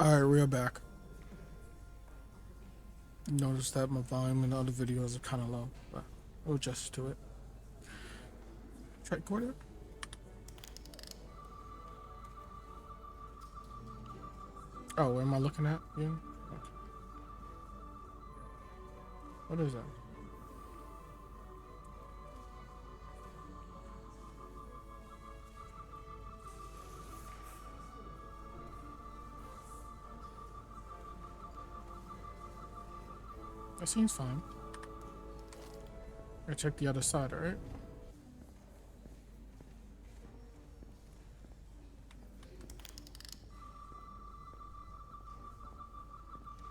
Alright, we're back. Notice that my volume in the other videos are kind of low, but we'll adjust to it. Tricorder? Oh, what am I looking at again? What is that? That seems fine. I check the other side, alright?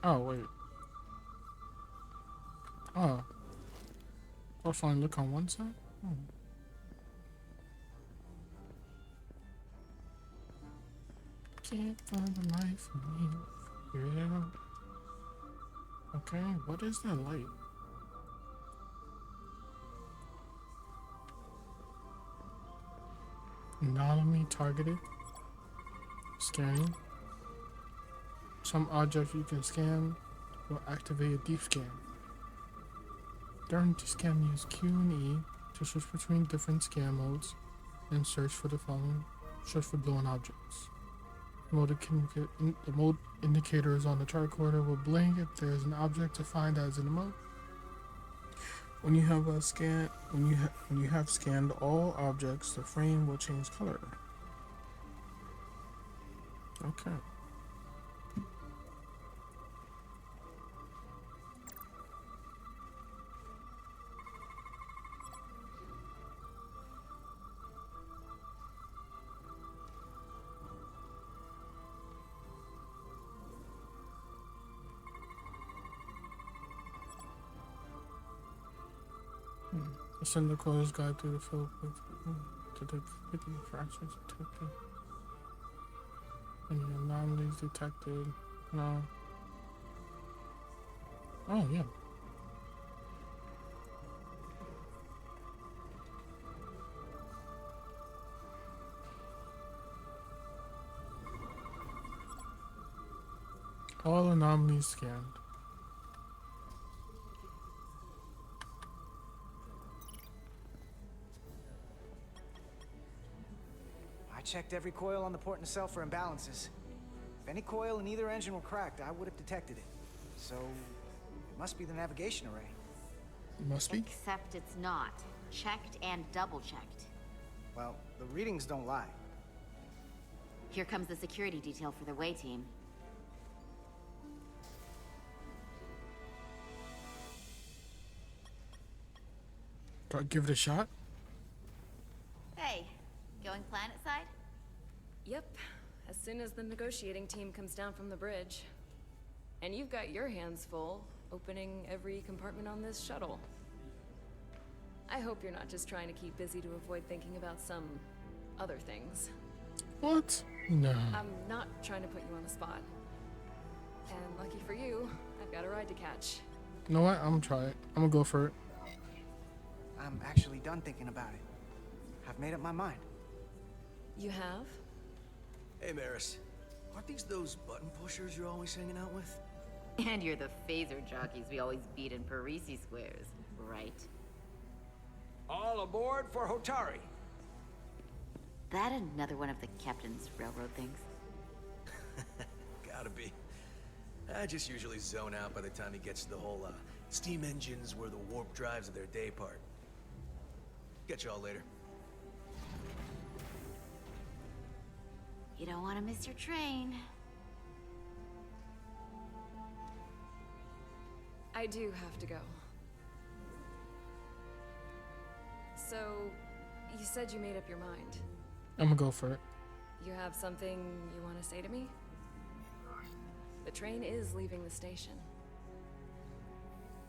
Oh, wait. Oh. I'll finally look on one side? Hmm. Can't find the light for me. Figure it out. Okay, what is that light? Anomaly targeted. Scanning. Some objects you can scan will activate a deep scan. During the scan, use Q and E to switch between different scan modes and search for glowing objects. The mode indicators on the tricorder will blink if there is an object to find that is in the mode. When you have scanned all objects, the frame will change color. Okay. Send the coil's guide through the field to the 50 fractures detected. Any anomalies detected? No. Oh, yeah. All anomalies scanned. I checked every coil on the port nacelle for imbalances. If any coil in either engine were cracked, I would have detected it. So, it must be the navigation array. Must be. Except it's not. Checked and double-checked. Well, the readings don't lie. Here comes the security detail for the way team. Do I give it a shot? Hey, going planet side? Yep, as soon as the negotiating team comes down from the bridge. And you've got your hands full, opening every compartment on this shuttle. I hope you're not just trying to keep busy to avoid thinking about some other things. What? No. I'm not trying to put you on the spot. And lucky for you, I've got a ride to catch. You know what? I'm gonna try it. I'm gonna go for it. I'm actually done thinking about it. I've made up my mind. You have? Hey, Maris. Aren't these those button pushers you're always hanging out with? And you're the phaser jockeys we always beat in Parisi squares, right? All aboard for Hotari. That another one of the captain's railroad things? Gotta be. I just usually zone out by the time he gets to the whole, steam engines were the warp drives of their day part. Catch y'all later. You don't want to miss your train. I do have to go. So, you said you made up your mind. I'm gonna go for it. You have something you want to say to me? The train is leaving the station.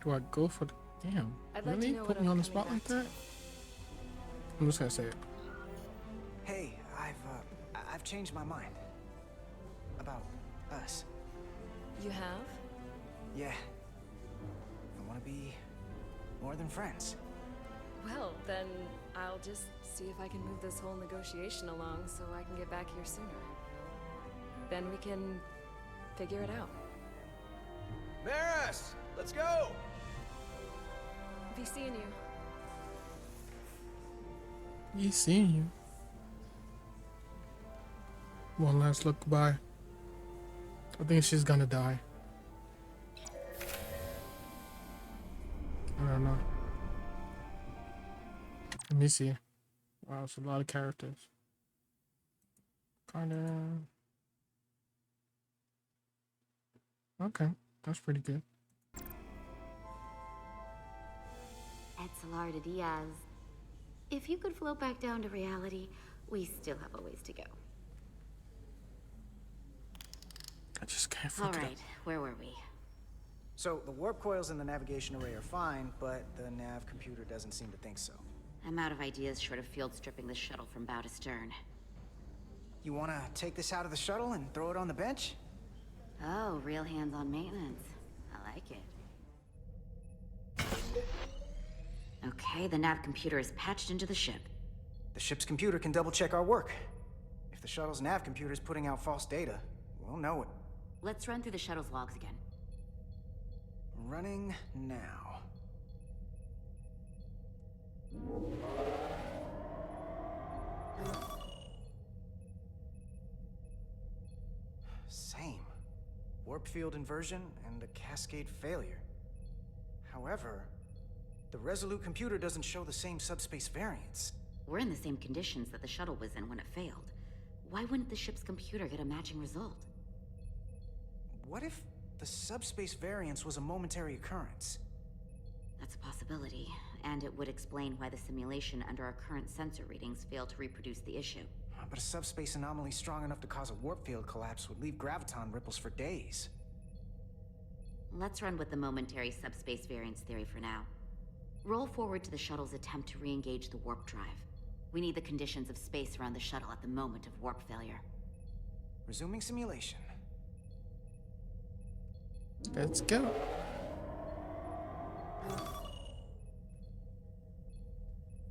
Do I go for the... Damn. I'd like to Really? know Put what me I'm on the coming spot like back to. that? I'm just gonna say it. Hey, I've changed my mind. About us. You have? Yeah. I want to be more than friends. Well, then I'll just see if I can move this whole negotiation along so I can get back here sooner. Then we can figure it out. Maris, let's go! Be seeing you. He's seeing you. One last look by. I think she's gonna die. I don't know. Let me see. Wow, it's a lot of characters. Kinda. Okay, that's pretty good. Etzelar de Diaz. If you could float back down to reality, we still have a ways to go. I just can't All fuck it right, where were we? So, the warp coils in the navigation array are fine, but the nav computer doesn't seem to think so. I'm out of ideas short of field stripping the shuttle from bow to stern. You wanna take this out of the shuttle and throw it on the bench? Oh, real hands-on maintenance. I like it. Okay, the nav computer is patched into the ship. The ship's computer can double-check our work. If the shuttle's nav computer is putting out false data, we'll know it. Let's run through the shuttle's logs again. Running now. Same. Warp field inversion and a cascade failure. However, the Resolute computer doesn't show the same subspace variance. We're in the same conditions that the shuttle was in when it failed. Why wouldn't the ship's computer get a matching result? What if the subspace variance was a momentary occurrence? That's a possibility, and it would explain why the simulation under our current sensor readings failed to reproduce the issue. But a subspace anomaly strong enough to cause a warp field collapse would leave graviton ripples for days. Let's run with the momentary subspace variance theory for now. Roll forward to the shuttle's attempt to re-engage the warp drive. We need the conditions of space around the shuttle at the moment of warp failure. Resuming simulation. Let's go.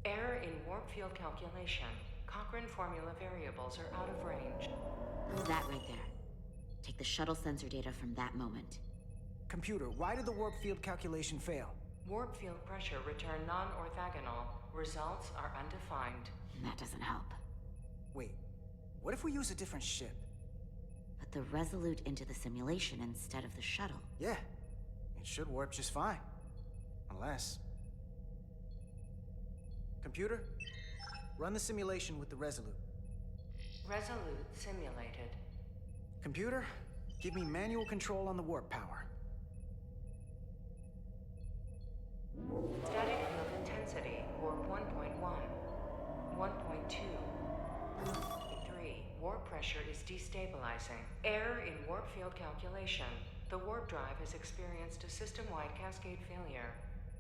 Error in warp field calculation. Cochrane formula variables are out of range. That right there. Take the shuttle sensor data from that moment. Computer, why did the warp field calculation fail? Warp field pressure returned non-orthogonal. Results are undefined. That doesn't help. Wait, what if we use a different ship? Put the Resolute into the simulation instead of the shuttle. Yeah, it should warp just fine. Unless... Computer, run the simulation with the Resolute. Resolute simulated. Computer, give me manual control on the warp power. Static field intensity, warp 1.1. 1.2. 3. Warp pressure is destabilizing. Error in warp field calculation. The warp drive has experienced a system-wide cascade failure.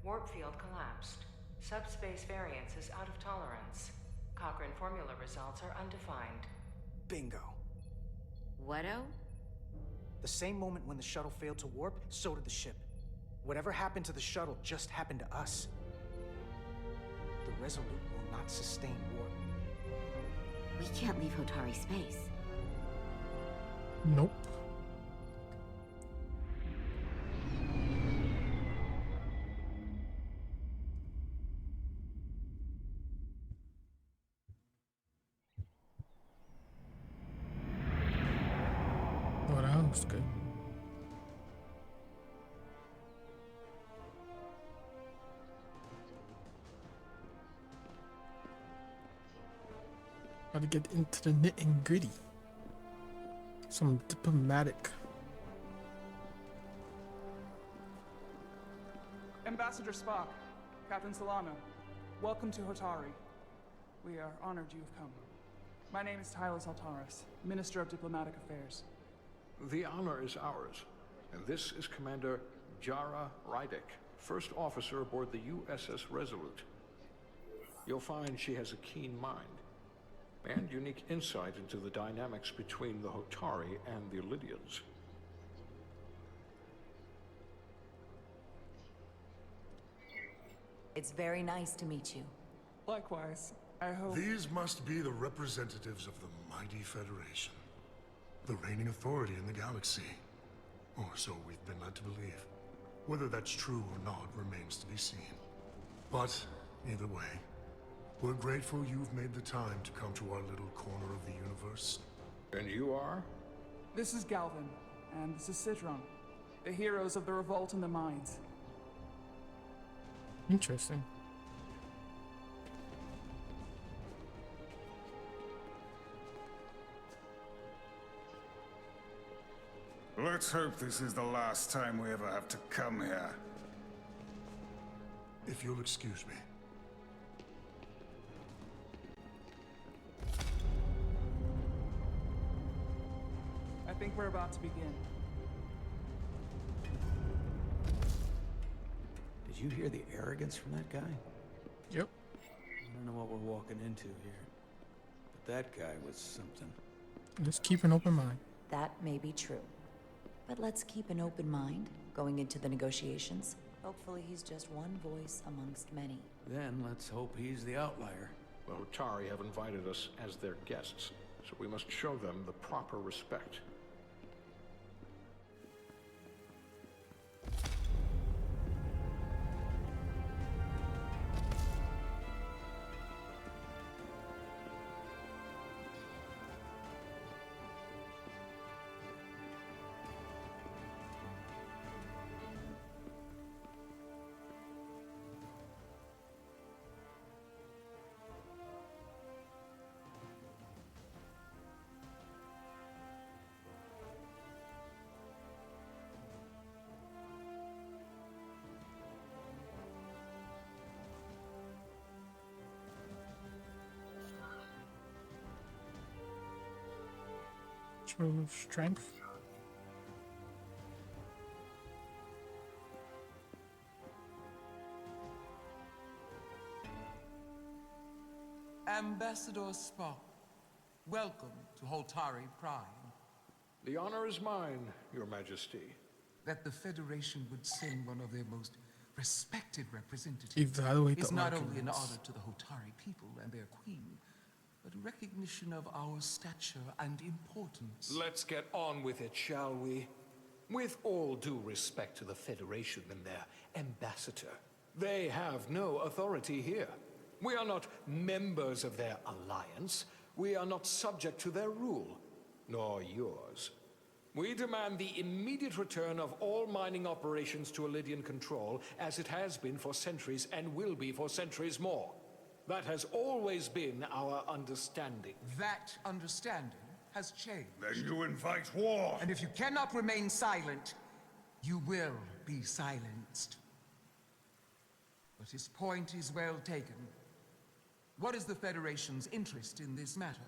Warp field collapsed. Subspace variance is out of tolerance. Cochrane formula results are undefined. Bingo. What-o? The same moment when the shuttle failed to warp, so did the ship. Whatever happened to the shuttle just happened to us. The Resolute will not sustain warp. We can't leave Hotari space. Nope. Oh, that was good. Got to get into the nitty and gritty. Some diplomatic. Ambassador Spock, Captain Solano, welcome to Hotari. We are honored you have come. My name is Tyler Saltaris, Minister of Diplomatic Affairs. The honor is ours, and this is Commander Jara Rydick, first officer aboard the USS Resolute. You'll find she has a keen mind and unique insight into the dynamics between the Hotari and the Lydians. It's very nice to meet you. Likewise, I hope... These must be the representatives of the mighty Federation, the reigning authority in the galaxy. Or so we've been led to believe. Whether that's true or not remains to be seen. But, either way, we're grateful you've made the time to come to our little corner of the universe. And you are? This is Galvin, and this is Citron, the heroes of the revolt in the mines. Interesting. Let's hope this is the last time we ever have to come here. If you'll excuse me. I think we're about to begin. Did you hear the arrogance from that guy? Yep. I don't know what we're walking into here. But that guy was something. Just keep an open mind. That may be true. But let's keep an open mind going into the negotiations. Hopefully he's just one voice amongst many. Then let's hope he's the outlier. The Hotari have invited us as their guests, so we must show them the proper respect. True strength. Ambassador Spock, welcome to Hotari Prime. The honor is mine, Your Majesty. That the Federation would send one of their most respected representatives Evaluate the is not only an arguments. honor to the Hotari people and their queen, but recognition of our stature and importance. Let's get on with it, shall we? With all due respect to the Federation and their ambassador, they have no authority here. We are not members of their alliance. We are not subject to their rule, nor yours. We demand the immediate return of all mining operations to Elydian control, as it has been for centuries and will be for centuries more. That has always been our understanding. That understanding has changed. Then you invite war! And if you cannot remain silent, you will be silenced. But his point is well taken. What is the Federation's interest in this matter?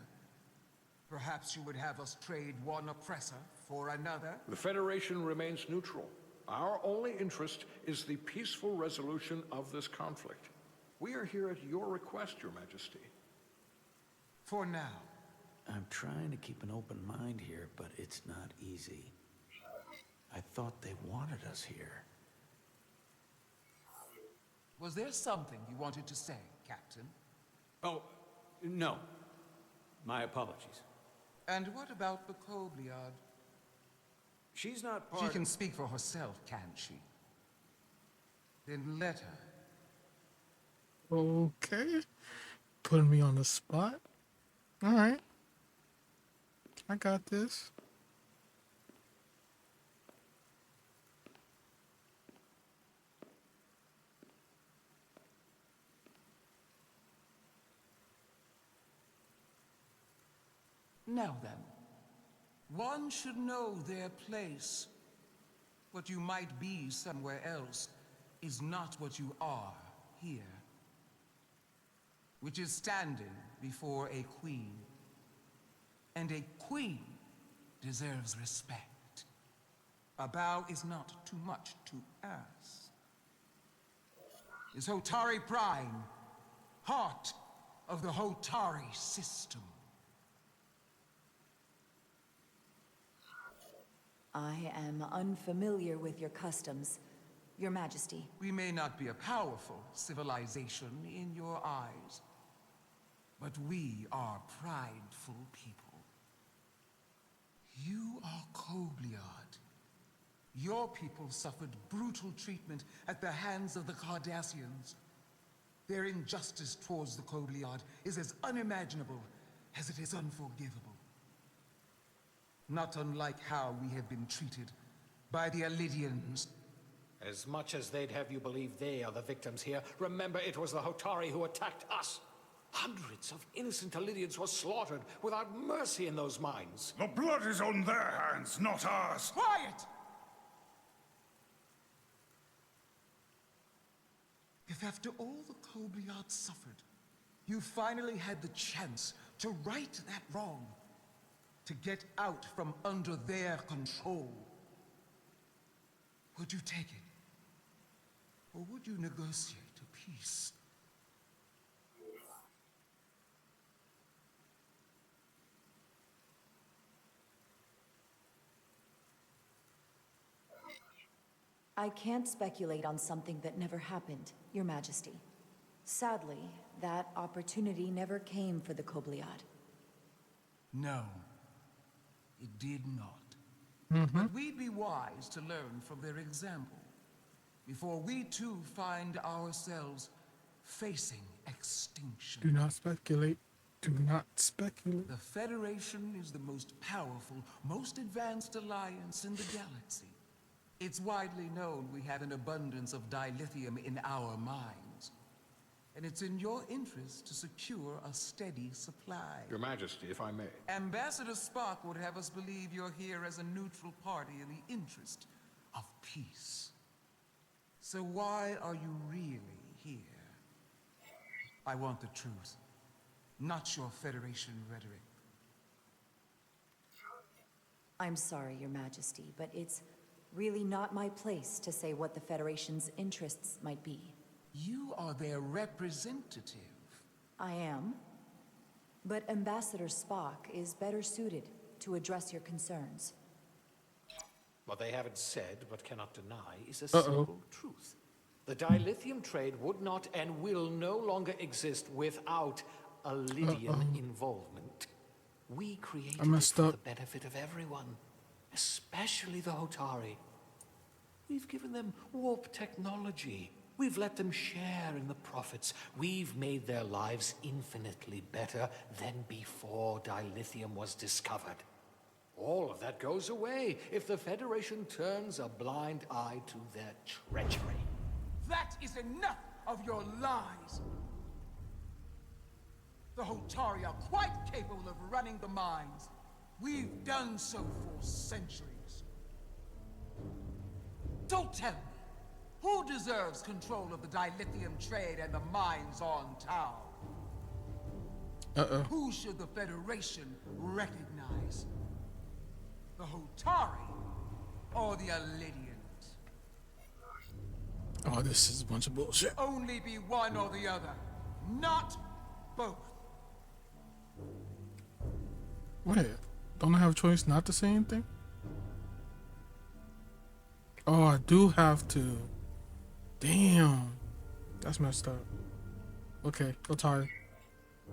Perhaps you would have us trade one oppressor for another? The Federation remains neutral. Our only interest is the peaceful resolution of this conflict. We are here at your request, Your Majesty. For now. I'm trying to keep an open mind here, but it's not easy. I thought they wanted us here. Was there something you wanted to say, Captain? Oh, no. My apologies. And what about the Kobliard? She's not part She of... can speak for herself, can't she? Then let her. Okay. Putting me on the spot. Alright. I got this. Now then, one should know their place. What you might be somewhere else is not what you are here. Which is standing before a queen. And a queen deserves respect. A bow is not too much to ask. Is Hotari Prime, heart of the Hotari system. I am unfamiliar with your customs, Your Majesty. We may not be a powerful civilization in your eyes, but we are prideful people. You are Kobliard, Your people suffered brutal treatment at the hands of the Cardassians. Their injustice towards the Kobliad is as unimaginable as it is unforgivable. Not unlike how we have been treated by the Alidians. As much as they'd have you believe they are the victims here, remember it was the Hotari who attacked us. Hundreds of innocent Alidians were slaughtered without mercy in those mines. The blood is on their hands, not ours. Quiet! If after all the Kobliad suffered, you finally had the chance to right that wrong, to get out from under their control, would you take it? Or would you negotiate a peace? I can't speculate on something that never happened, Your Majesty. Sadly, that opportunity never came for the Kobliad. No, it did not. But we'd be wise to learn from their example, before we too find ourselves facing extinction. Do not speculate. Do not speculate. The Federation is the most powerful, most advanced alliance in the galaxy. It's widely known we have an abundance of dilithium in our mines. And it's in your interest to secure a steady supply. Your Majesty, if I may. Ambassador Spock would have us believe you're here as a neutral party in the interest of peace. So why are you really here? I want the truth, not your Federation rhetoric. I'm sorry, Your Majesty, but it's really not my place to say what the Federation's interests might be. You are their representative. I am. But Ambassador Spock is better suited to address your concerns. What they haven't said, but cannot deny, is a simple truth. The dilithium trade would not and will no longer exist without Alidian involvement. We created it for the benefit of everyone, especially the Hotari. We've given them warp technology. We've let them share in the profits. We've made their lives infinitely better than before dilithium was discovered. All of that goes away if the Federation turns a blind eye to their treachery. That is enough of your lies! The Hotari are quite capable of running the mines. We've done so for centuries. Don't tell me, who deserves control of the dilithium trade and the mines on Tau? Who should the Federation recognize? The Hotari or the Alidians? Oh, this is a bunch of bullshit. Only be one or the other, not both. Wait, don't I have a choice not to say anything? Oh, I do have to. Damn. That's messed up. Okay, Hotari.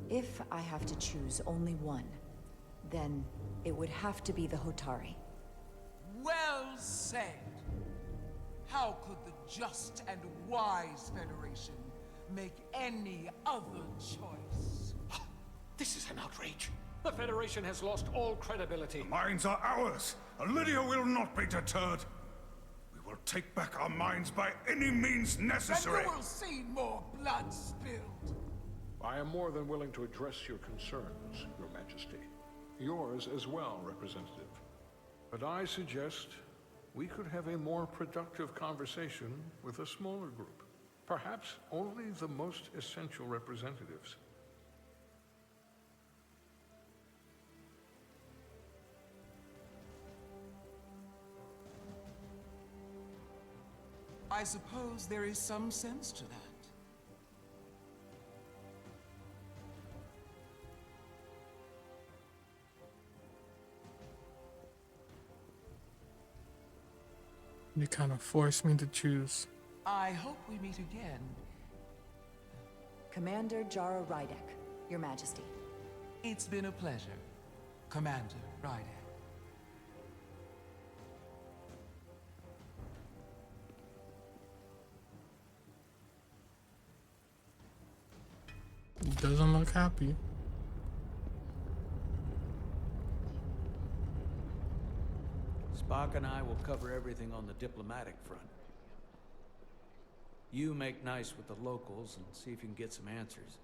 If I have to choose only one, then it would have to be the Hotari. Well said. How could the just and wise Federation make any other choice? This is an outrage. The Federation has lost all credibility. The mines are ours. Alidia will not be deterred. We will take back our mines by any means necessary. And you will see more blood spilled. I am more than willing to address your concerns, Your Majesty. Yours as well, Representative. But I suggest we could have a more productive conversation with a smaller group. Perhaps only the most essential representatives. I suppose there is some sense to that. You kind of forced me to choose. I hope we meet again. Commander Jara Rydek, Your Majesty. It's been a pleasure, Commander Rydek. doesn't look happy. Spock and I will cover everything on the diplomatic front. You make nice with the locals and see if you can get some answers.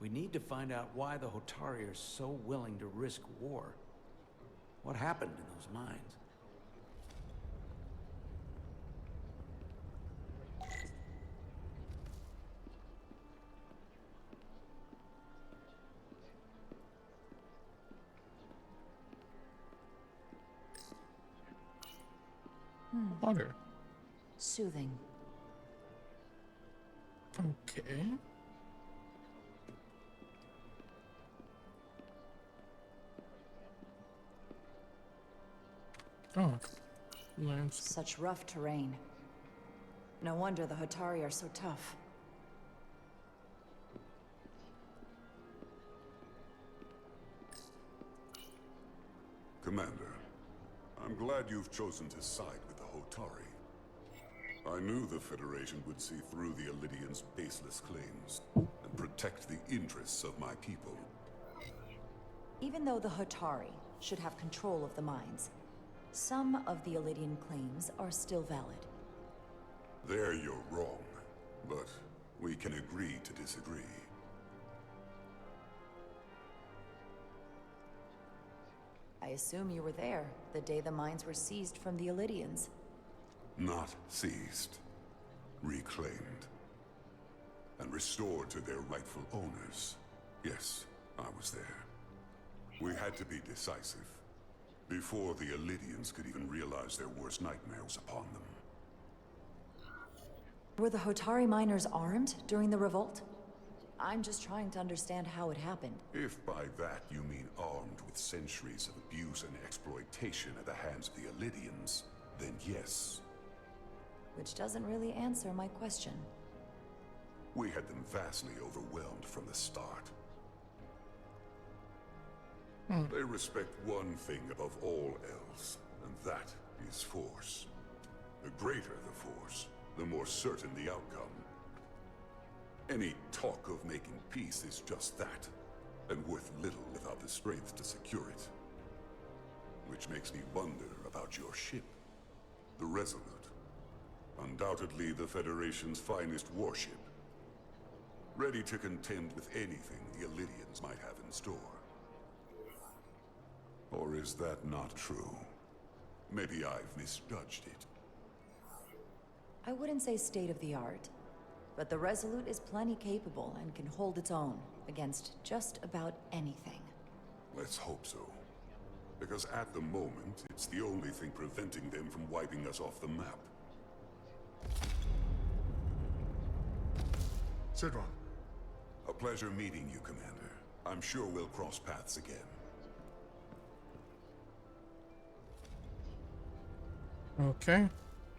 We need to find out why the Hotari are so willing to risk war. What happened in those mines? Water. Soothing. Okay. Oh, landscape. Such rough terrain. No wonder the Hotari are so tough. Commander, I'm glad you've chosen to side with the Hotari. I knew the Federation would see through the Illidians' baseless claims and protect the interests of my people. Even though the Hotari should have control of the mines, some of the Illidian claims are still valid. There you're wrong, but we can agree to disagree. I assume you were there the day the mines were seized from the Illidians. Not seized. Reclaimed. And restored to their rightful owners. Yes, I was there. We had to be decisive. Before the Illidians could even realize their worst nightmares upon them. Were the Hotari miners armed during the revolt? I'm just trying to understand how it happened. If by that you mean armed with centuries of abuse and exploitation at the hands of the Illidians, then yes. Which doesn't really answer my question. We had them vastly overwhelmed from the start. They respect one thing above all else, and that is force. The greater the force, the more certain the outcome. Any talk of making peace is just that, and worth little without the strength to secure it. Which makes me wonder about your ship, the Resolute. Undoubtedly the Federation's finest warship. Ready to contend with anything the Illidians might have in store. Or is that not true? Maybe I've misjudged it. I wouldn't say state-of-the-art, but the Resolute is plenty capable and can hold its own against just about anything. Let's hope so. Because at the moment, it's the only thing preventing them from wiping us off the map. Sidron. A pleasure meeting you, Commander. I'm sure we'll cross paths again. Okay.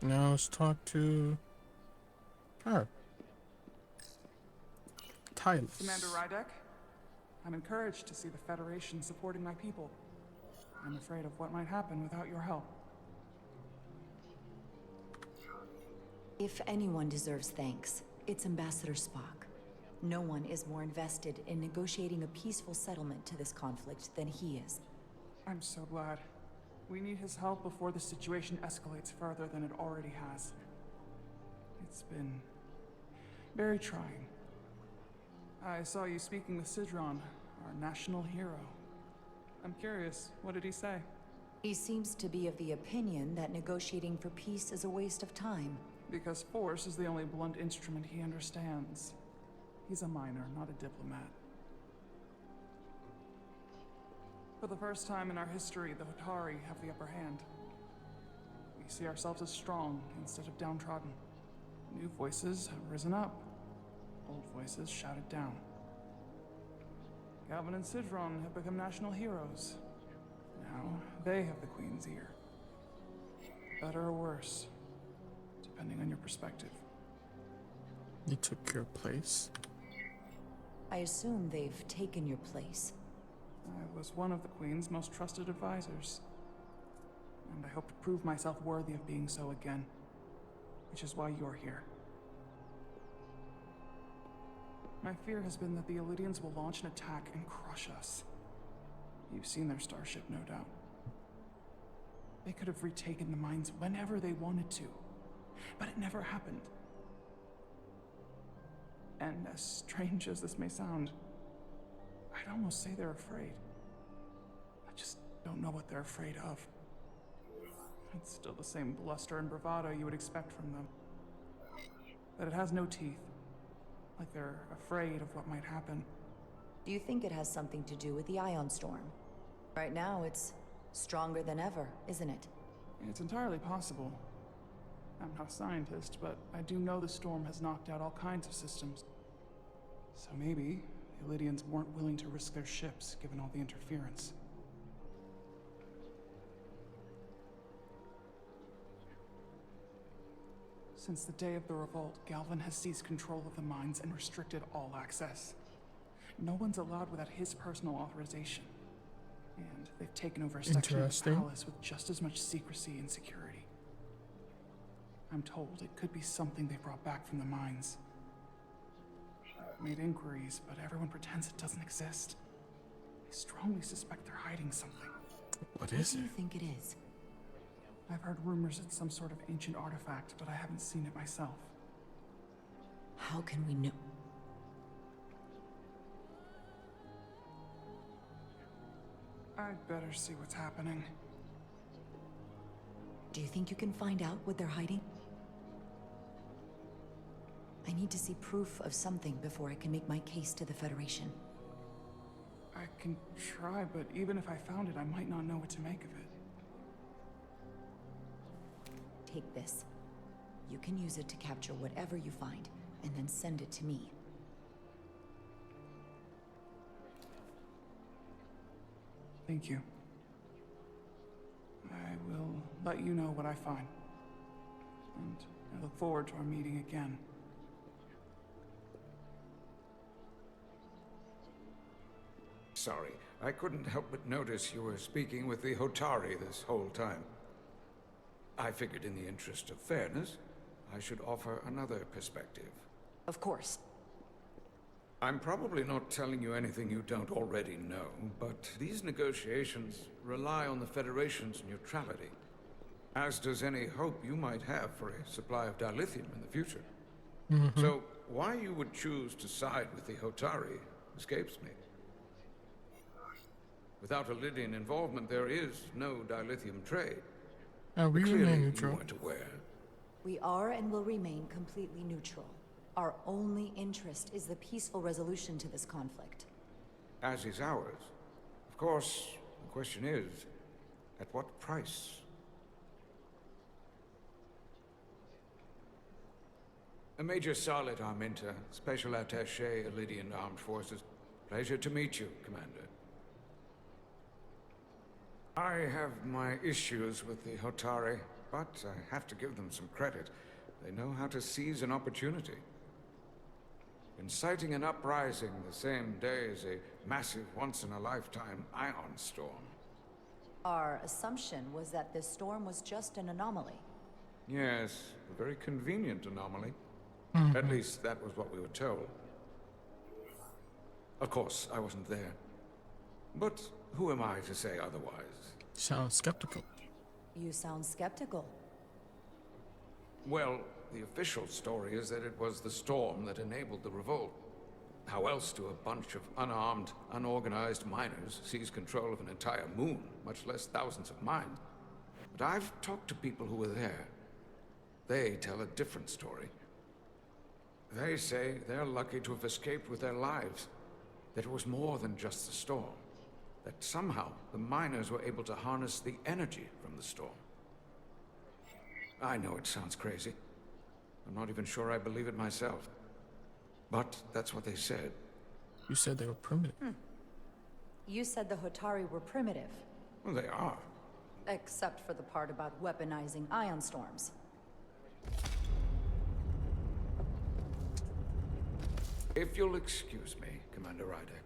Now let's talk to her. Tylos. Commander Rydek, I'm encouraged to see the Federation supporting my people. I'm afraid of what might happen without your help. If anyone deserves thanks, it's Ambassador Spock. No one is more invested in negotiating a peaceful settlement to this conflict than he is. I'm so glad. We need his help before the situation escalates further than it already has. It's been very trying. I saw you speaking with Sidron, our national hero. I'm curious, what did he say? He seems to be of the opinion that negotiating for peace is a waste of time. Because force is the only blunt instrument he understands. He's a miner, not a diplomat. For the first time in our history, the Hotari have the upper hand. We see ourselves as strong instead of downtrodden. New voices have risen up. Old voices shouted down. Galvin and Sidron have become national heroes. Now they have the Queen's ear. Better or worse, depending on your perspective. You took your place. I assume they've taken your place. I was one of the Queen's most trusted advisors. And I hope to prove myself worthy of being so again. Which is why you're here. My fear has been that the Illidians will launch an attack and crush us. You've seen their starship, no doubt. They could have retaken the mines whenever they wanted to, but it never happened. And as strange as this may sound, I'd almost say they're afraid. I just don't know what they're afraid of. It's still the same bluster and bravado you would expect from them. But it has no teeth. Like they're afraid of what might happen. Do you think it has something to do with the ion storm? Right now, it's stronger than ever, isn't it? It's entirely possible. I'm not a scientist, but I do know the storm has knocked out all kinds of systems. So maybe the Illidians weren't willing to risk their ships, given all the interference. Since the day of the revolt, Galvin has seized control of the mines and restricted all access. No one's allowed without his personal authorization. And they've taken over a section of the palace with just as much secrecy and security. I'm told it could be something they brought back from the mines. I've made inquiries, but everyone pretends it doesn't exist. I strongly suspect they're hiding something. What is it? What do you think it is? I've heard rumors it's some sort of ancient artifact, but I haven't seen it myself. How can we know? I'd better see what's happening. Do you think you can find out what they're hiding? I need to see proof of something before I can make my case to the Federation. I can try, but even if I found it, I might not know what to make of it. Take this. You can use it to capture whatever you find, and then send it to me. Thank you. I will let you know what I find. And I look forward to our meeting again. Sorry, I couldn't help but notice you were speaking with the Hotari this whole time. I figured in the interest of fairness, I should offer another perspective. Of course. I'm probably not telling you anything you don't already know, but these negotiations rely on the Federation's neutrality, as does any hope you might have for a supply of dilithium in the future. So, why you would choose to side with the Hotari escapes me. Without Illidian involvement, there is no dilithium trade. We remain neutral. You weren't aware. We are and will remain completely neutral. Our only interest is the peaceful resolution to this conflict. As is ours. Of course, the question is, at what price? Major Sarlet Arminta, Special Attaché, Illidian Armed Forces. Pleasure to meet you, Commander. I have my issues with the Hotari, but I have to give them some credit. They know how to seize an opportunity. Inciting an uprising the same day as a massive, once-in-a-lifetime ion storm. Our assumption was that this storm was just an anomaly. Yes, a very convenient anomaly. At least that was what we were told. Of course, I wasn't there. But who am I to say otherwise? Sounds skeptical. You sound skeptical. Well, the official story is that it was the storm that enabled the revolt. How else do a bunch of unarmed, unorganized miners seize control of an entire moon, much less thousands of mines? But I've talked to people who were there. They tell a different story. They say they're lucky to have escaped with their lives. That it was more than just the storm. That somehow the miners were able to harness the energy from the storm. I know it sounds crazy. I'm not even sure I believe it myself. But that's what they said. You said they were primitive. You said the Hotari were primitive. Well, they are. Except for the part about weaponizing ion storms. If you'll excuse me, Commander Ryder.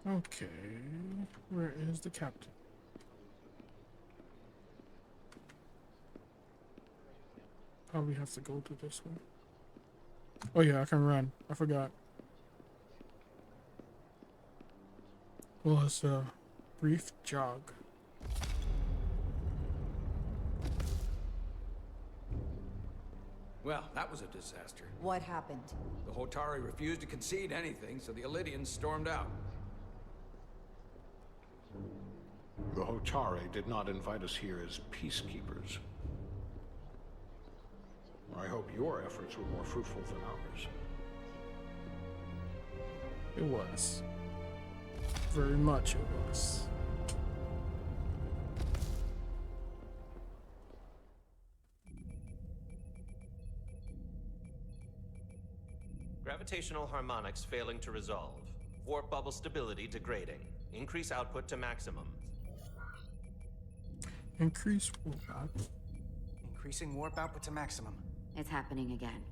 Okay, where is the captain? Probably have to go to this one. Oh yeah, I can run. I forgot. Well, it's a brief jog. Well, that was a disaster. What happened? The Hotari refused to concede anything, so the Elydians stormed out. The Hotari did not invite us here as peacekeepers. I hope your efforts were more fruitful than ours. It was. Very much it was. Gravitational harmonics failing to resolve. Warp bubble stability degrading. Increase output to maximum. Increase warp output. Increasing warp output to maximum. It's happening again.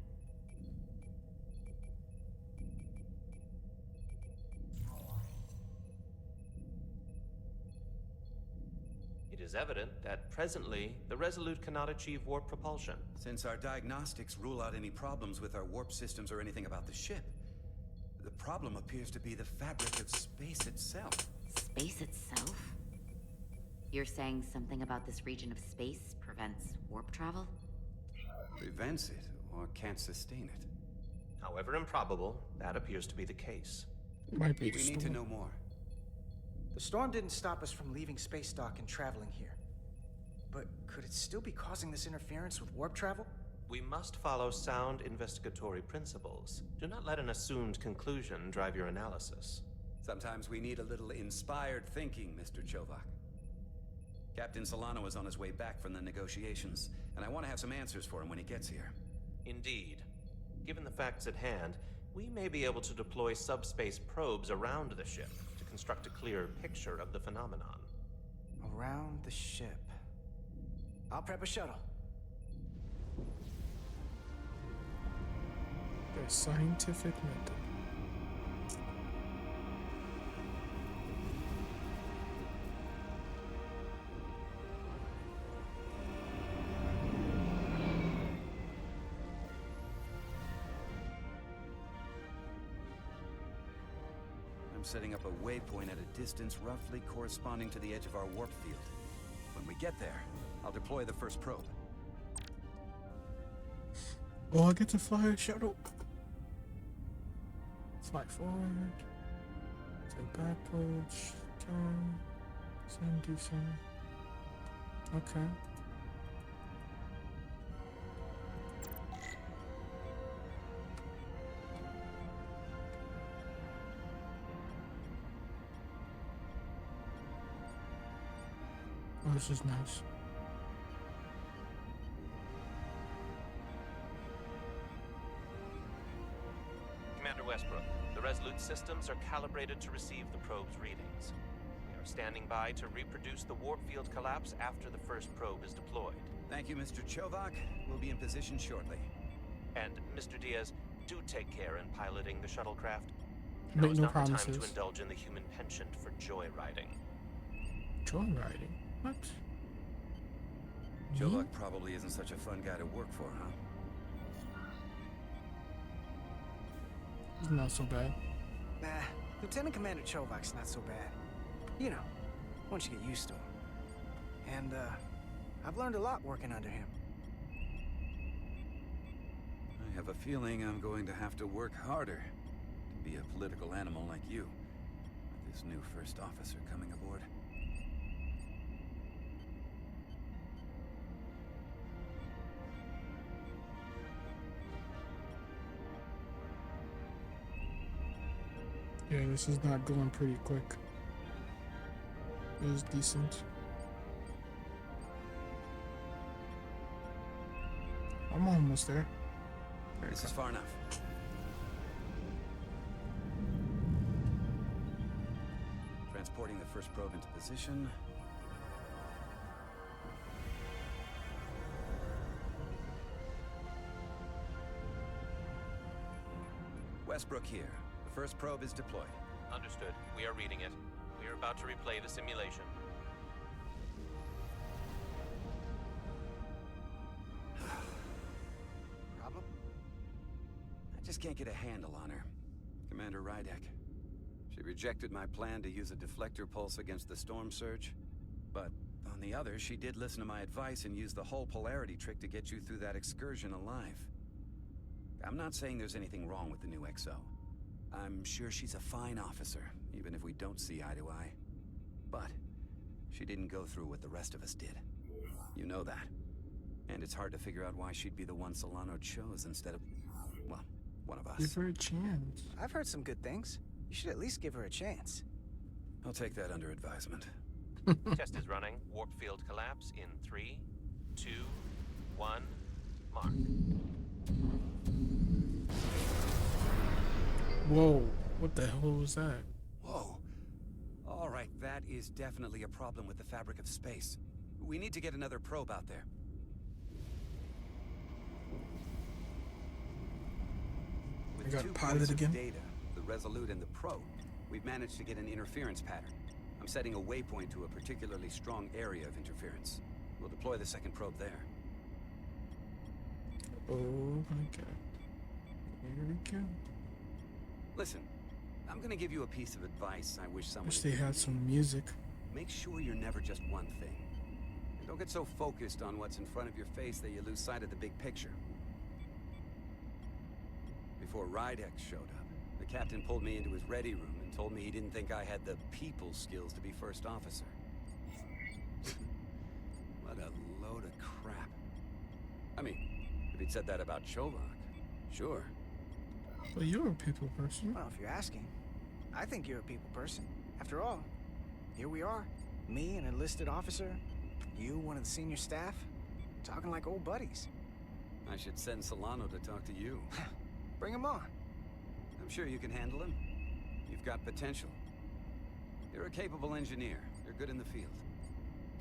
It is evident that presently, the Resolute cannot achieve warp propulsion. Since our diagnostics rule out any problems with our warp systems or anything about the ship, the problem appears to be the fabric of space itself. Space itself? You're saying something about this region of space prevents warp travel? Prevents it, or can't sustain it. However improbable, that appears to be the case. Might be. We need to know more. The storm didn't stop us from leaving space dock and traveling here. But could it still be causing this interference with warp travel? We must follow sound investigatory principles. Do not let an assumed conclusion drive your analysis. Sometimes we need a little inspired thinking, Mr. Chovak. Captain Solano is on his way back from the negotiations, and I want to have some answers for him when he gets here. Indeed. Given the facts at hand, we may be able to deploy subspace probes around the ship to construct a clear picture of the phenomenon. Around the ship. I'll prep a shuttle. The scientific method. I'm setting up a waypoint at a distance roughly corresponding to the edge of our warp field. When we get there, I'll deploy the first probe. Oh, I get to fly a shuttle. Fly forward. Take backwards. Turn. Send, descend. Okay. Oh, this is nice. Commander Westbrook, the Resolute systems are calibrated to receive the probe's readings. We are standing by to reproduce the warp field collapse after the first probe is deployed. Thank you, Mr. Chovak. We'll be in position shortly. And, Mr. Diaz, do take care in piloting the shuttlecraft. Make Now is no not the time promises. to indulge in the human penchant for joyriding. Joyriding? What? Chovak probably isn't such a fun guy to work for, huh? He's not so bad. Nah, Lieutenant Commander Chovak's not so bad. You know, once you get used to him. And, I've learned a lot working under him. I have a feeling I'm going to have to work harder to be a political animal like you, with this new first officer coming aboard. Yeah, this is not going pretty quick. It was decent. I'm almost there. This is far enough. Transporting the first probe into position. Westbrook here. The first probe is deployed. Understood. We are reading it. We are about to replay the simulation. just can't get a handle on her. Commander Rydek. She rejected my plan to use a deflector pulse against the storm surge. But on the other, she did listen to my advice and used the whole polarity trick to get you through that excursion alive. I'm not saying there's anything wrong with the new XO. I'm sure she's a fine officer, even if we don't see eye to eye. But she didn't go through what the rest of us did. You know that. And it's hard to figure out why she'd be the one Solano chose instead of, well, one of us. Give her a chance. I've heard some good things. You should at least give her a chance. I'll take that under advisement. Test is running. Warp field collapse in 3, 2, 1, mark. Whoa, what the hell was that? Whoa. All right, that is definitely a problem with the fabric of space. We need to get another probe out there. I got pilot again. Data, the Resolute and the probe, we've managed to get an interference pattern. I'm setting a waypoint to a particularly strong area of interference. We'll deploy the second probe there. Oh my god. Here we go. Listen, I'm gonna give you a piece of advice I wish someone Wish they had some music. Make sure you're never just one thing. And don't get so focused on what's in front of your face that you lose sight of the big picture. Before Rydek showed up, the captain pulled me into his ready room and told me he didn't think I had the people skills to be first officer. What a load of crap. I mean, if he'd said that about Chovak, sure. Well, you're a people person. Well, if you're asking, I think you're a people person. After all, here we are. Me, an enlisted officer. You, one of the senior staff. Talking like old buddies. I should send Solano to talk to you. Bring him on. I'm sure you can handle him. You've got potential. You're a capable engineer. You're good in the field.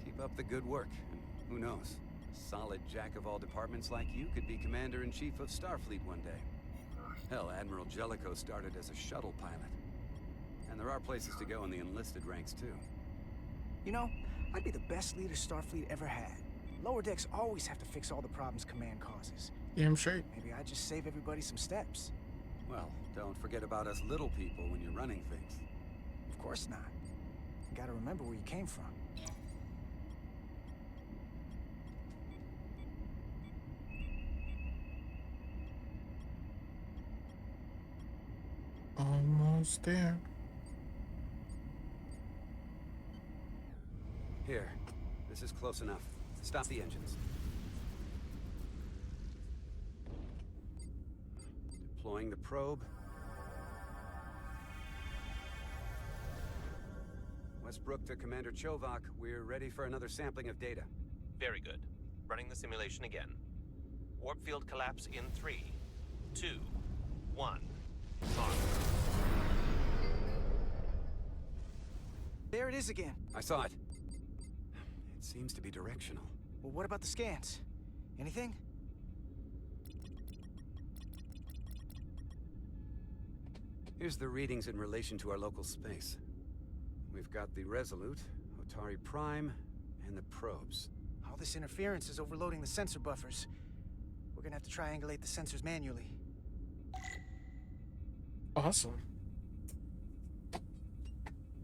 Keep up the good work, and who knows? A solid jack of all departments like you could be Commander-in-Chief of Starfleet one day. Hell, Admiral Jellicoe started as a shuttle pilot. And there are places to go in the enlisted ranks, too. You know, I'd be the best leader Starfleet ever had. Lower decks always have to fix all the problems Command causes. Yeah, I'm straight. Maybe I'd just save everybody some steps. Well, don't forget about us little people when you're running things. Of course not. You gotta remember where you came from. Almost there. Here. This is close enough. Stop the engines. Deploying the probe. Westbrook to Commander Chovak. We're ready for another sampling of data. Very good. Running the simulation again. Warp field collapse in 3, 2, 1, mark. There it is again. I saw it. It seems to be directional. Well, what about the scans? Anything? Here's the readings in relation to our local space. We've got the Resolute, Otari Prime, and the probes. All this interference is overloading the sensor buffers. We're gonna have to triangulate the sensors manually. Awesome.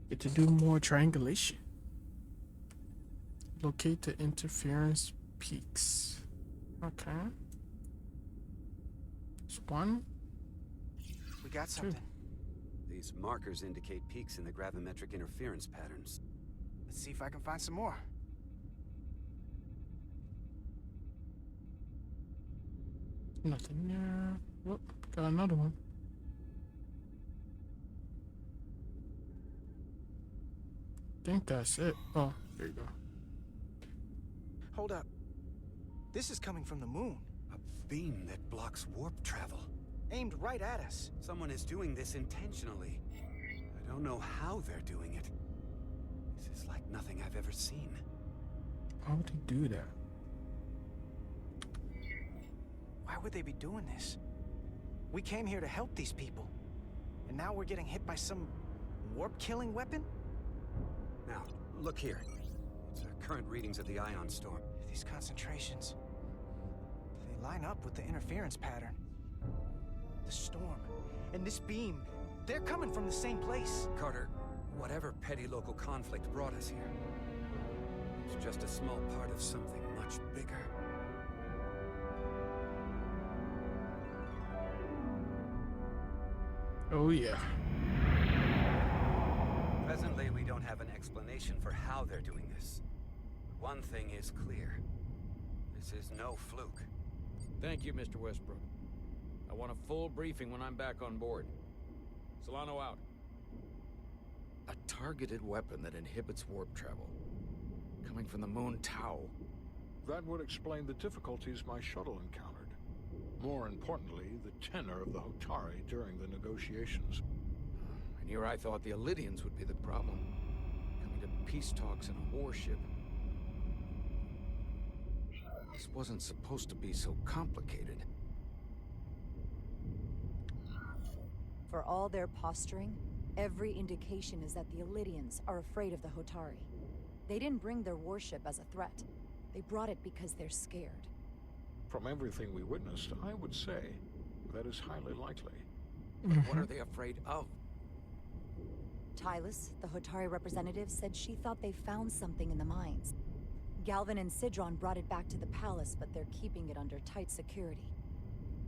Get to do more triangulation. Locate the interference peaks. Okay. It's 1. We got something. These markers indicate peaks in the gravimetric interference patterns. Let's see if I can find some more. Nothing there. Whoop, got another one. Think that's it. Oh, there you go. Hold up. This is coming from the moon. A beam that blocks warp travel. Aimed right at us. Someone is doing this intentionally. I don't know how they're doing it. This is like nothing I've ever seen. Why would he do that? Why would they be doing this? We came here to help these people. And now we're getting hit by some warp-killing weapon? Now, look here. It's our current readings of the ion storm. These concentrations, they line up with the interference pattern. The storm and this beam, they're coming from the same place. Carter, whatever petty local conflict brought us here, it's just a small part of something much bigger. Oh yeah. Presently, we don't have an explanation for how they're doing this. One thing is clear. This is no fluke. Thank you, Mr. Westbrook. I want a full briefing when I'm back on board. Solano out. A targeted weapon that inhibits warp travel. Coming from the moon Tau. That would explain the difficulties my shuttle encountered. More importantly, the tenor of the Hotari during the negotiations. And here I thought the Illidians would be the problem. Coming to peace talks in a warship. This wasn't supposed to be so complicated. For all their posturing, every indication is that the Illidians are afraid of the Hotari. They didn't bring their warship as a threat. They brought it because they're scared. From everything we witnessed, I would say that is highly likely. But what are they afraid of? Tylus, the Hotari representative, said she thought they found something in the mines. Galvin and Sidron brought it back to the palace, but they're keeping it under tight security.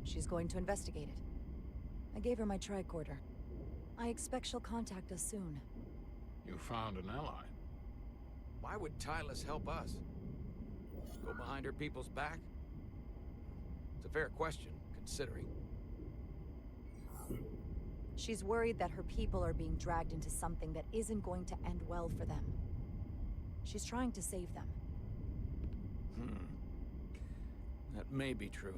She's going to investigate it. I gave her my tricorder. I expect she'll contact us soon. You found an ally. Why would Tylus help us? Go behind her people's back? It's a fair question, considering. She's worried that her people are being dragged into something that isn't going to end well for them. She's trying to save them. That may be true.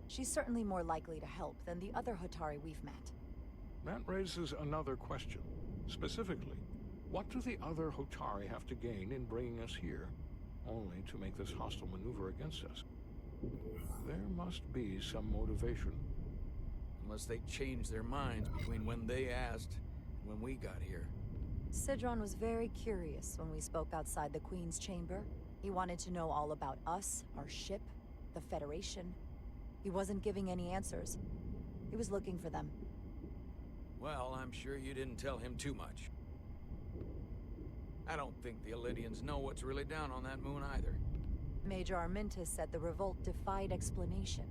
She's certainly more likely to help than the other Hotari we've met. That raises another question. Specifically, what do the other Hotari have to gain in bringing us here, only to make this hostile maneuver against us? There must be some motivation. Unless they changed their minds between when they asked and when we got here. Sidron was very curious when we spoke outside the Queen's chamber. He wanted to know all about us, our ship, the Federation. He wasn't giving any answers. He was looking for them. Well, I'm sure you didn't tell him too much. I don't think the Illidians know what's really down on that moon either. Major Armintas said the revolt defied explanation.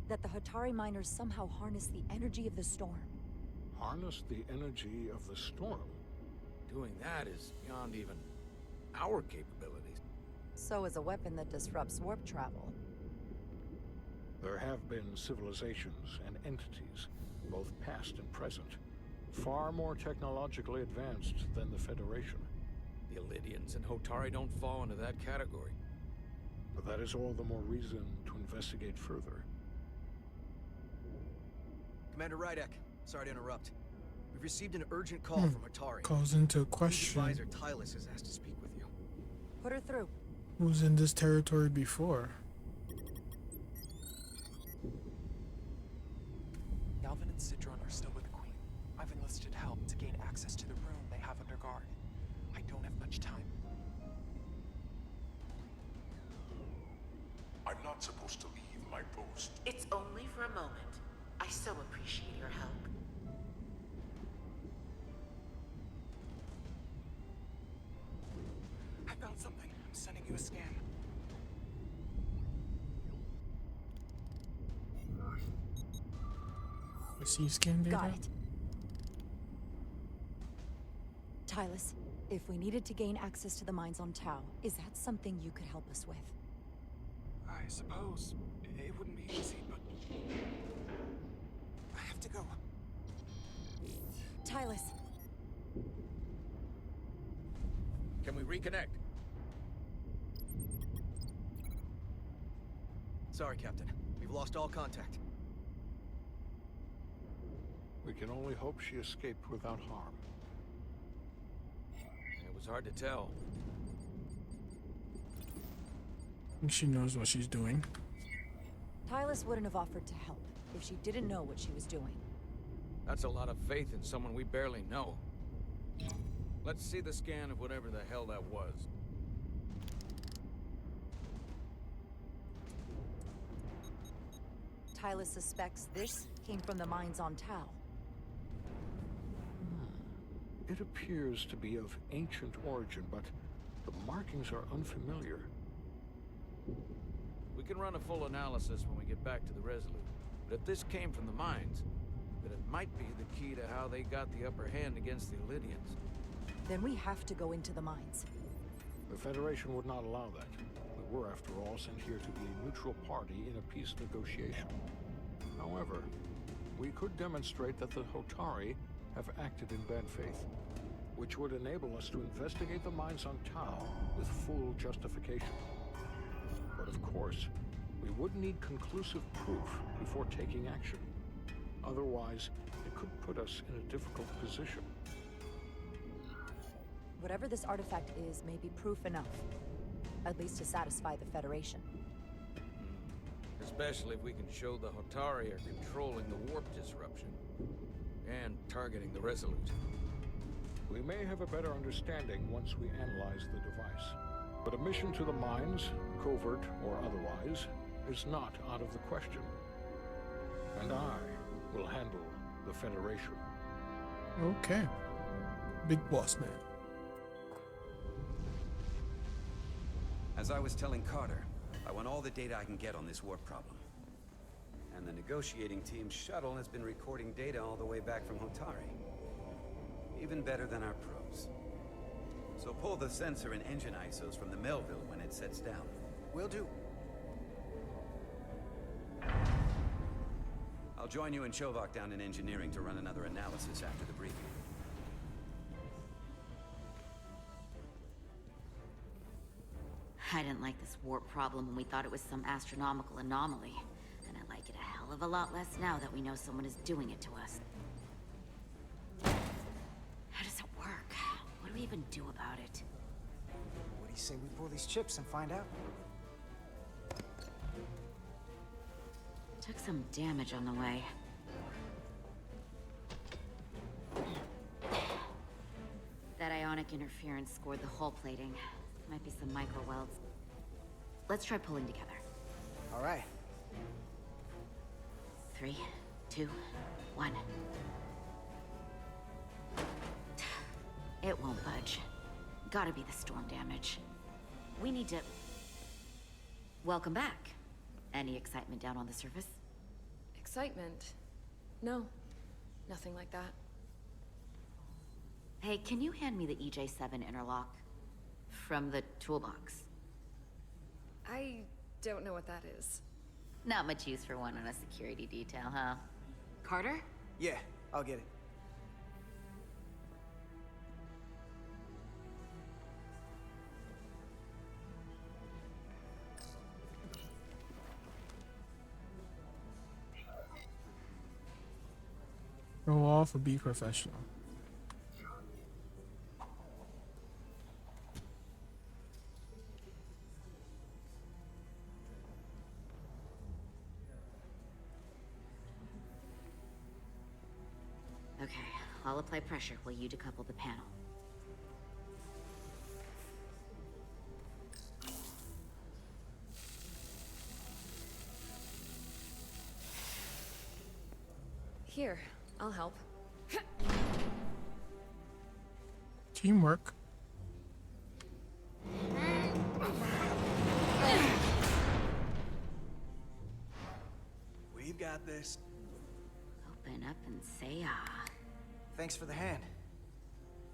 That the Hotari miners somehow harnessed the energy of the storm. Harness the energy of the storm? Doing that is beyond even our capabilities. So is a weapon that disrupts warp travel. There have been civilizations and entities, both past and present, far more technologically advanced than the Federation. The Illidians and Hotari don't fall into that category. But that is all the more reason to investigate further. Commander Rydek, sorry to interrupt. We've received an urgent call from Hotari. Calls into question. Advisor Tylus has asked to speak with you. Put her through. Who's in this territory before? Galvin and Sidron are still with the Queen. I've enlisted help to gain access to the room they have under guard. I don't have much time. I'm not supposed to leave my post. It's only for a moment. I so appreciate your help. I found something. I'm sending you a scan. Receive scan data? Got it. Tylus, if we needed to gain access to the mines on Tau, is that something you could help us with? I suppose it wouldn't be easy, but I have to go. Tylus. Can we reconnect? Sorry, Captain. We've lost all contact. We can only hope she escaped without harm. It was hard to tell. I think she knows what she's doing. Tylus wouldn't have offered to help if she didn't know what she was doing. That's a lot of faith in someone we barely know. Let's see the scan of whatever the hell that was. Tylus suspects this came from the mines on Tau. It appears to be of ancient origin, but the markings are unfamiliar. We can run a full analysis when we get back to the Resolute. But if this came from the mines, then it might be the key to how they got the upper hand against the Illydians. Then we have to go into the mines. The Federation would not allow that. We were, after all, sent here to be a neutral party in a peace negotiation. However, we could demonstrate that the Hotari have acted in bad faith, which would enable us to investigate the mines on Tau with full justification. But of course, we would need conclusive proof before taking action. Otherwise, it could put us in a difficult position. Whatever this artifact is may be proof enough. At least to satisfy the Federation. Especially if we can show the Hotari are controlling the warp disruption. And targeting the Resolute. We may have a better understanding once we analyze the device. But a mission to the mines, covert or otherwise, is not out of the question. And I will handle the Federation. Okay. Big boss man. As I was telling Carter, I want all the data I can get on this warp problem. And the negotiating team's shuttle has been recording data all the way back from Hotari. Even better than our probes. So pull the sensor and engine ISOs from the Melville when it sets down. Will do. I'll join you and Shovak down in engineering to run another analysis after the briefing. I didn't like this warp problem when we thought it was some astronomical anomaly. And I like it a hell of a lot less now that we know someone is doing it to us. How does it work? What do we even do about it? What do you say we pull these chips and find out? Took some damage on the way. That ionic interference scored the hull plating. Might be some micro welds. Let's try pulling together. All right. 3, 2, 1. It won't budge. Gotta be the storm damage. We need to... Welcome back. Any excitement down on the surface? Excitement? No. Nothing like that. Hey, can you hand me the EJ7 interlock? From the toolbox. I don't know what that is. Not much use for one on a security detail, huh? Carter? Yeah, I'll get it. Go off or be professional. Okay, I'll apply pressure while you decouple the panel. Here, I'll help. Teamwork. We've got this. Open up and say ah. Thanks for the hand.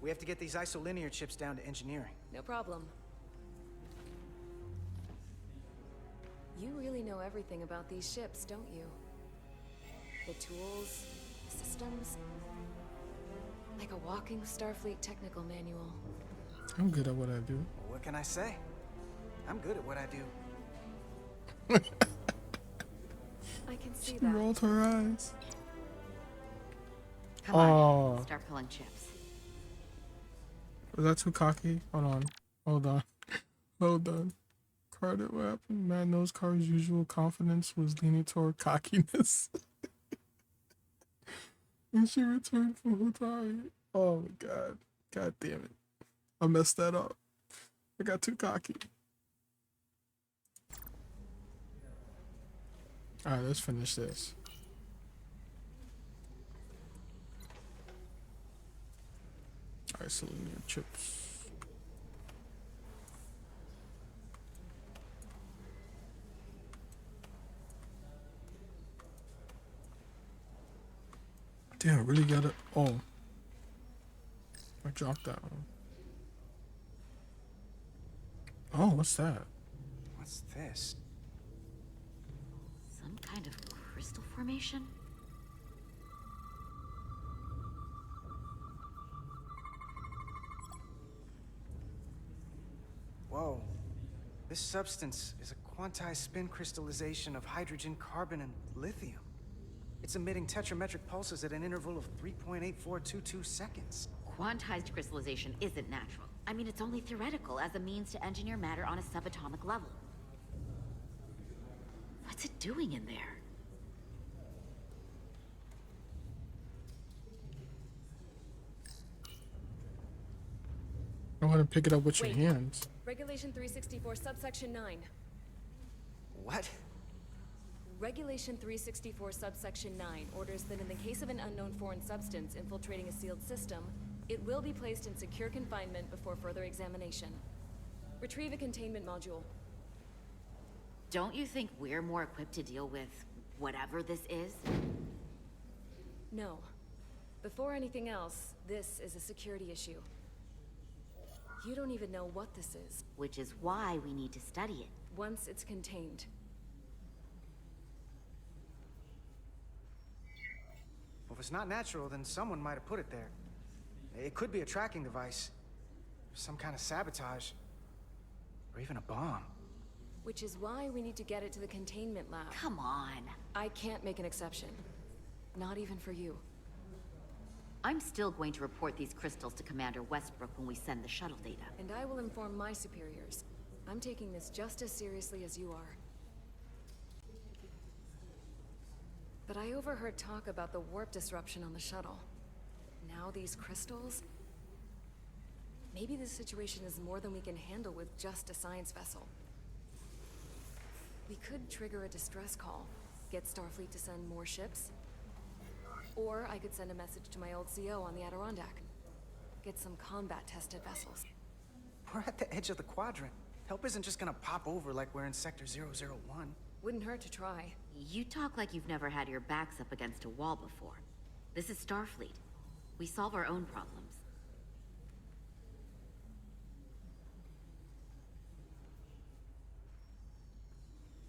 We have to get these isolinear chips down to engineering. No problem. You really know everything about these ships, don't you? The tools, the systems. Like a walking Starfleet technical manual. I'm good at what I do. What can I say? I'm good at what I do. I can see She that. rolled her eyes. Come on, start pulling chips. Was that too cocky? Hold on. Hold on. Hold on. Carter, what happened? Man knows Carter's usual confidence was leaning toward cockiness. When she returned from Hotari. Oh my god. God damn it. I messed that up. I got too cocky. Alright, let's finish this. Alright, selenium chips. Damn, I really gotta. Oh. I dropped that one. Oh, what's that? What's this? Some kind of crystal formation? Whoa. This substance is a quantized spin crystallization of hydrogen, carbon, and lithium. It's emitting tetrametric pulses at an interval of 3.8422 seconds. Quantized crystallization isn't natural. I mean, it's only theoretical as a means to engineer matter on a subatomic level. What's it doing in there? I want to pick it up with your hands. Regulation 364, subsection 9. What? Regulation 364, subsection 9 orders that in the case of an unknown foreign substance infiltrating a sealed system, it will be placed in secure confinement before further examination. Retrieve a containment module. Don't you think we're more equipped to deal with whatever this is? No. Before anything else, this is a security issue. You don't even know what this is. Which is why we need to study it. Once it's contained. Well, if it's not natural, then someone might have put it there. It could be a tracking device, some kind of sabotage, or even a bomb. Which is why we need to get it to the containment lab. Come on. I can't make an exception. Not even for you. I'm still going to report these crystals to Commander Westbrook when we send the shuttle data. And I will inform my superiors. I'm taking this just as seriously as you are. But I overheard talk about the warp disruption on the shuttle. Now these crystals? Maybe this situation is more than we can handle with just a science vessel. We could trigger a distress call, get Starfleet to send more ships. Or I could send a message to my old CO on the Adirondack. Get some combat-tested vessels. We're at the edge of the quadrant. Help isn't just gonna pop over like we're in Sector 001. Wouldn't hurt to try. You talk like you've never had your backs up against a wall before. This is Starfleet. We solve our own problems.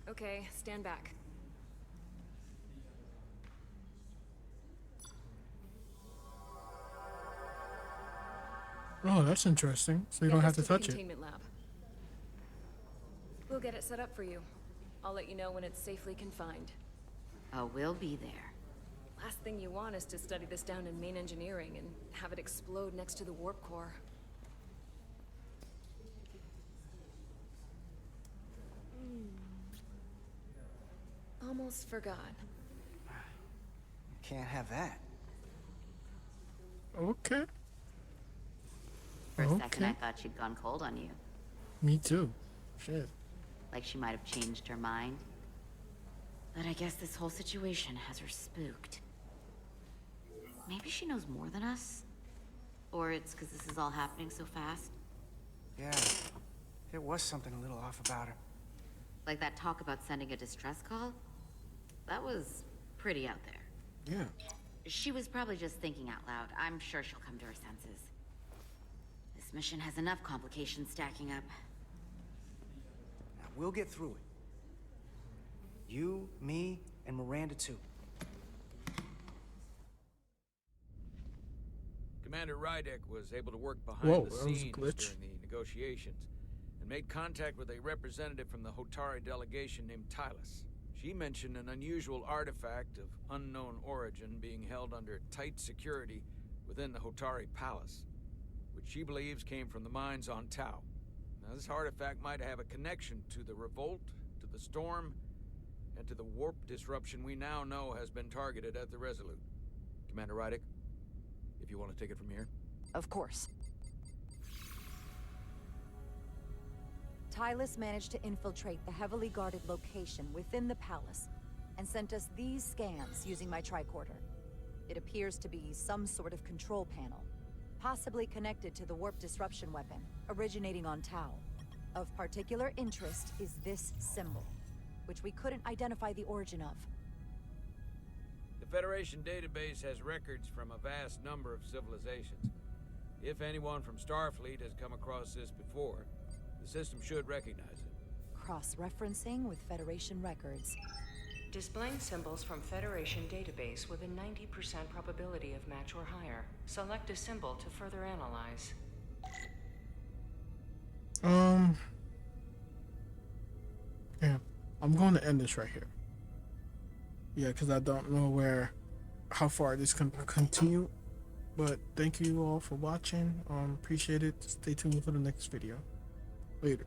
Okay, stand back. Oh, that's interesting. So you don't have to touch it. Containment lab. We'll get it set up for you. I'll let you know when it's safely confined. Oh, we'll be there. Last thing you want is to study this down in main engineering and have it explode next to the warp core. Almost forgot. Can't have that. Okay. For a second, I thought she'd gone cold on you. Me too. Shit. Like she might have changed her mind. But I guess this whole situation has her spooked. Maybe she knows more than us? Or it's because this is all happening so fast? Yeah, there was something a little off about her. Like that talk about sending a distress call? That was pretty out there. Yeah. She was probably just thinking out loud. I'm sure she'll come to her senses. This mission has enough complications stacking up. Now, we'll get through it. You, me, and Miranda too. Commander Rydek was able to work behind the scenes during the negotiations and made contact with a representative from the Hotari delegation named Tylus. She mentioned an unusual artifact of unknown origin being held under tight security within the Hotari Palace, which she believes came from the mines on Tau. Now, this artifact might have a connection to the revolt, to the storm, and to the warp disruption we now know has been targeted at the Resolute. Commander Rydek, if you want to take it from here. Of course. Tylus managed to infiltrate the heavily guarded location within the palace and sent us these scans using my tricorder. It appears to be some sort of control panel, possibly connected to the warp disruption weapon, originating on Tau. Of particular interest is this symbol, which we couldn't identify the origin of. The Federation database has records from a vast number of civilizations. If anyone from Starfleet has come across this before, the system should recognize it. Cross-referencing with Federation records. Displaying symbols from Federation database with a 90% probability of match or higher. Select a symbol to further analyze. Yeah, I'm going to end this right here. Yeah, because I don't know how far this can continue. But thank you all for watching. Appreciate it. Stay tuned for the next video. Later.